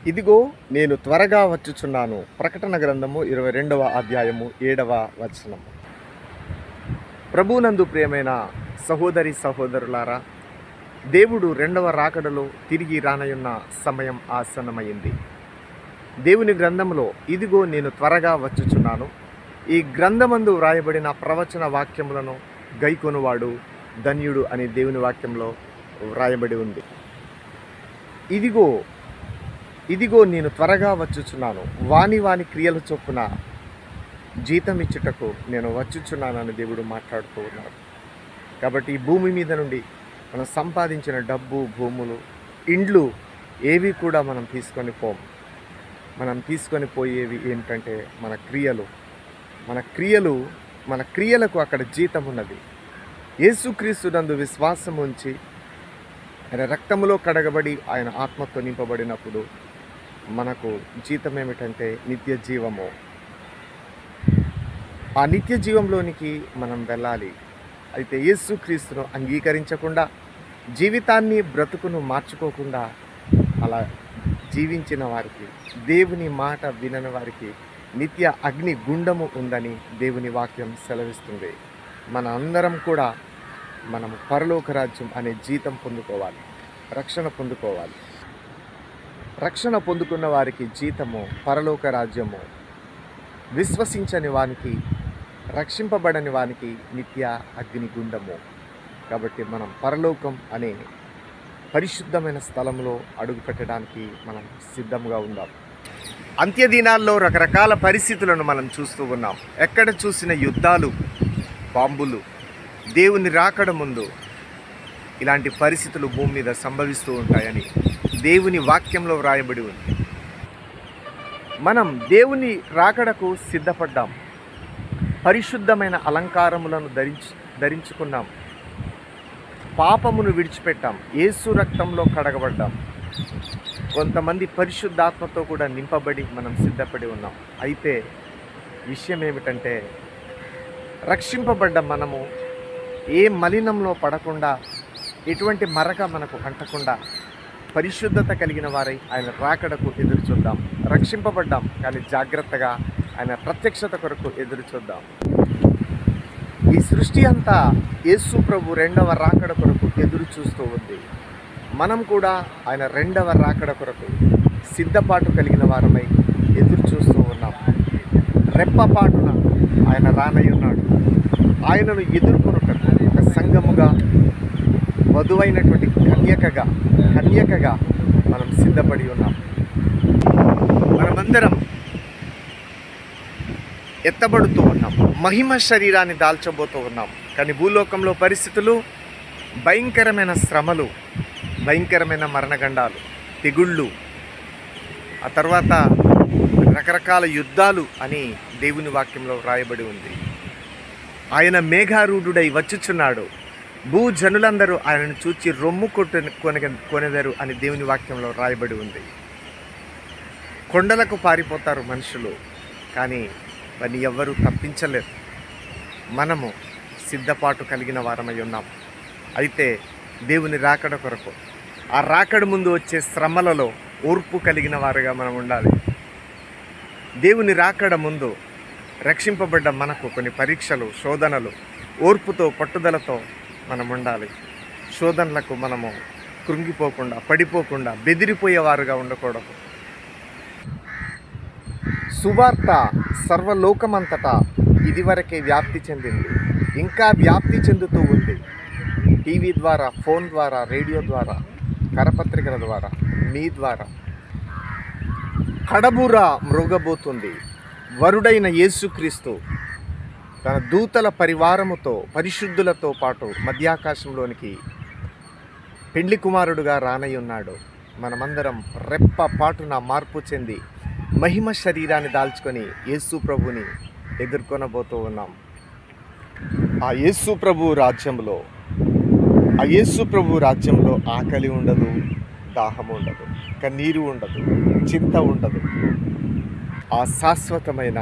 ఇదిగో నేను త్వరగా వచ్చుచున్నాను. ప్రకటన గ్రంథము 22వ అధ్యాయము 7వ వచనము. ప్రభువునందు ప్రియమైన సహోదరి సహోదరులారా, దేవుడు రెండవ రాకడలో తిరిగి రానయున్న సమయం ఆసన్నమైంది. దేవుని గ్రంథంలో ఇదిగో నేను త్వరగా వచ్చుచున్నాను, ఈ గ్రంథమందు వ్రాయబడిన ప్రవచన వాక్యములను గైకొనువాడు ధన్యుడు అని దేవుని వాక్యంలో వ్రాయబడి ఉంది. ఇదిగో నేను త్వరగా వచ్చుచున్నాను, వాని క్రియల చొప్పున జీతం ఇచ్చుటకు నేను వచ్చుచున్నానని దేవుడు మాట్లాడుతూ ఉన్నాడు. కాబట్టి ఈ భూమి మీద నుండి మనం సంపాదించిన డబ్బు, భూములు, ఇండ్లు ఏవి కూడా మనం తీసుకొని పోము. మనం తీసుకొని పోయేవి ఏంటంటే మన క్రియలకు అక్కడ జీతం ఉన్నది. యేసుక్రీస్తునందు విశ్వాసం ఉంచి ఆయన రక్తములో కడగబడి ఆయన ఆత్మతో నింపబడినప్పుడు మనకు జీతం ఏమిటంటే నిత్య జీవము. ఆ నిత్య జీవంలోనికి మనం వెళ్ళాలి. అయితే యేసుక్రీస్తును అంగీకరించకుండా, జీవితాన్ని బ్రతుకును మార్చుకోకుండా అలా జీవించిన వారికి, దేవుని మాట వినని వారికి నిత్య అగ్ని గుండము ఉందని దేవుని వాక్యం సెలవిస్తుంది. మన అందరం కూడా మనము పరలోక రాజ్యం అనే జీతం పొందుకోవాలి, రక్షణ పొందుకోవాలి. రక్షణ పొందుకున్న వారికి జీతము పరలోక రాజ్యము, విశ్వసించని వానికి, రక్షింపబడని వానికి నిత్య అగ్నిగుండము. కాబట్టి మనం పరలోకం అనే పరిశుద్ధమైన స్థలంలో అడుగు పెట్టడానికి మనం సిద్ధంగా ఉందాం. అంత్యదినాల్లో రకరకాల పరిస్థితులను మనం చూస్తూ ఉన్నాం. ఎక్కడ చూసిన యుద్ధాలు, బాంబులు. దేవుని రాకడ ముందు ఇలాంటి పరిస్థితులు భూమి మీద సంభవిస్తూ ఉంటాయని దేవుని వాక్యంలో వ్రాయబడి ఉంది. మనం దేవుని రాకడకు సిద్ధపడ్డాం, పరిశుద్ధమైన అలంకారములను ధరించుకున్నాం, పాపమును విడిచిపెట్టాం, యేసు రక్తంలో కడగబడ్డాం. కొంతమంది పరిశుద్ధాత్మతో కూడా నింపబడి మనం సిద్ధపడి ఉన్నాం. అయితే విషయం ఏమిటంటే, రక్షింపబడ్డ మనము ఏ మలినంలో పడకుండా, ఎటువంటి మరక మనకు అంటకుండా పరిశుద్ధత కలిగిన వారై ఆయన రాకడకు ఎదురు చూద్దాం. రక్షింపబడ్డాం కానీ జాగ్రత్తగా ఆయన ప్రత్యక్షత కొరకు ఎదురు చూద్దాం. ఈ సృష్టి అంతా యేసు ప్రభు రెండవ రాకడ కొరకు ఎదురు చూస్తూ ఉంది. మనం కూడా ఆయన రెండవ రాకడ కొరకు సిద్ధపాటు కలిగిన వారమై ఎదురు చూస్తూ ఉన్నాం. రెప్పపాటున ఆయన రానయ్యున్నాడు. ఆయనను ఎదుర్కొనుటకు ఒక సంఘముగా, వధువైనటువంటి కన్యకగా మనం సిద్ధపడి ఉన్నాం. మనమందరం ఎత్తబడుతూ ఉన్నాం, మహిమ శరీరాన్ని దాల్చబోతూ ఉన్నాం. కానీ భూలోకంలో పరిస్థితులు, భయంకరమైన శ్రమలు, భయంకరమైన మరణగండాలు, తెగుళ్ళు, ఆ తర్వాత రకరకాల యుద్ధాలు అని దేవుని వాక్యంలో వ్రాయబడి ఉంది. ఆయన మేఘారూఢుడై వచ్చుచున్నాడు, భూజనులందరూ ఆయనను చూచి రొమ్ము కొనెదరు అని దేవుని వాక్యంలో రాయబడి ఉంది. కొండలకు పారిపోతారు మనుషులు, కానీ వారిని ఎవ్వరూ తప్పించలేరు. మనము సిద్ధపాటు కలిగిన వారమై ఉన్నాం. అయితే దేవుని రాకడ కొరకు, ఆ రాకడ ముందు వచ్చే శ్రమలలో ఓర్పు కలిగిన వారుగా మనం ఉండాలి. దేవుని రాకడ ముందు రక్షింపబడ్డ మనకు కొన్ని పరీక్షలు, శోధనలు, ఓర్పుతో, పట్టుదలతో మనం ఉండాలి. శోధనలకు మనము కృంగిపోకుండా, పడిపోకుండా, బెదిరిపోయేవారుగా ఉండకూడదు. సువార్త సర్వలోకమంతటా ఇదివరకే వ్యాప్తి చెందింది, ఇంకా వ్యాప్తి చెందుతూ ఉంది. టీవీ ద్వారా, ఫోన్ ద్వారా, రేడియో ద్వారా, కరపత్రికల ద్వారా, మీ ద్వారా. కడబూర మ్రోగబోతుంది. వరుడైన యేసుక్రీస్తు తన దూతల పరివారముతో, పరిశుద్ధులతో పాటు మధ్యాకాశంలోనికి పెండ్లి కుమారుడుగా రానయ్యున్నాడు. మనమందరం రెప్పపాటున మార్పు చెంది మహిమ శరీరాన్ని దాల్చుకొని యేసు ప్రభుని ఎదుర్కొనబోతూ ఉన్నాం. ఆ యేసు ప్రభు రాజ్యంలో ఆకలి ఉండదు, దాహం ఉండదు, కన్నీరు ఉండదు, చింత ఉండదు. ఆ శాశ్వతమైన